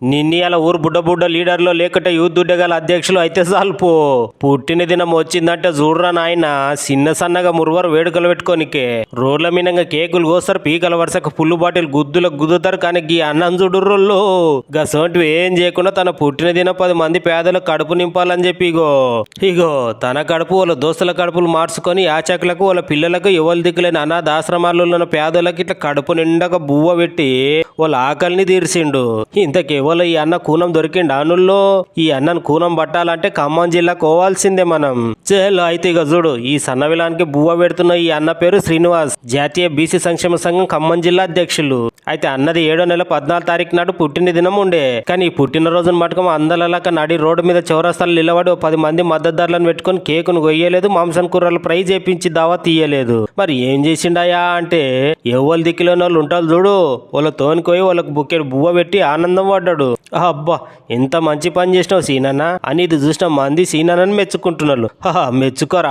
నిన్న ఊరు బుడ్డ లీడర్లో లేకటే యూత్ దుడ్డగల అధ్యక్షులు అయితే సాల్పో పుట్టిన దినం వచ్చిందంటే చూడరా నాయన చిన్న సన్నగా మురువరు వేడుకలు పెట్టుకోనికే రోడ్ల మీనంగా కేకులు కోస్తారు పీకల వరుసకు పుల్లు బాటిల్ గుద్దులకు గుద్దుతారు కానీ గీ అన్నం చూడుర్రోళ్ళు గసోంటివి ఏం చేయకుండా తన పుట్టిన దినం 10 మంది పేదలకు కడుపు నింపాలని చెప్పి ఇగో తన కడుపు వాళ్ళ దోస్తుల కడుపులు మార్చుకొని ఆచకులకు వాళ్ళ పిల్లలకు ఎవరు దిక్కులేని అనాథాశ్రమాల్లో ఉన్న పేదలకు ఇట్లా కడుపు నిండగా బువ్వ పెట్టి వాళ్ళ ఆకలిని తీర్చిండు. ఇంతకేవలం ఈ అన్న కూనం దొరికిండు అనుల్లో ఈ అన్నను కూనం పట్టాలంటే ఖమ్మం జిల్లా కోవాల్సిందే మనం. చేలో అయితే ఇక చూడు ఈ సన్నవిలానికి బువ్వ పెడుతున్న ఈ అన్న పేరు శ్రీనివాస్, జాతీయ బీసీ సంక్షేమ సంఘం ఖమ్మం జిల్లా అధ్యక్షులు. అయితే అన్నది 7వ నెల 14 తారీఖు నాడు పుట్టిన దినం ఉండే. కానీ ఈ పుట్టినరోజును మటుకం అందలక నడి రోడ్డు మీద చౌరస్తాలు నిలబడి 10 మంది మద్దతుదారులను పెట్టుకుని కేకును కొయ్యలేదు, మాంసం కూరలు ఫ్రై చేపించి దావా తీయలేదు. మరి ఏం చేసిండాయా అంటే ఎవరు దిక్కులేని వాళ్ళు ఉంటారు చూడు, వాళ్ళ తోనికోయి వాళ్ళకు బుక్కెడు బువ్వ పెట్టి ఆనందం పడ్డాడు. అబ్బా ఎంత మంచి పని చేసినావు సీనన్న అని ఇది చూసిన మంది సీనన్నని మెచ్చుకుంటున్నారు. మెచ్చుకోరా.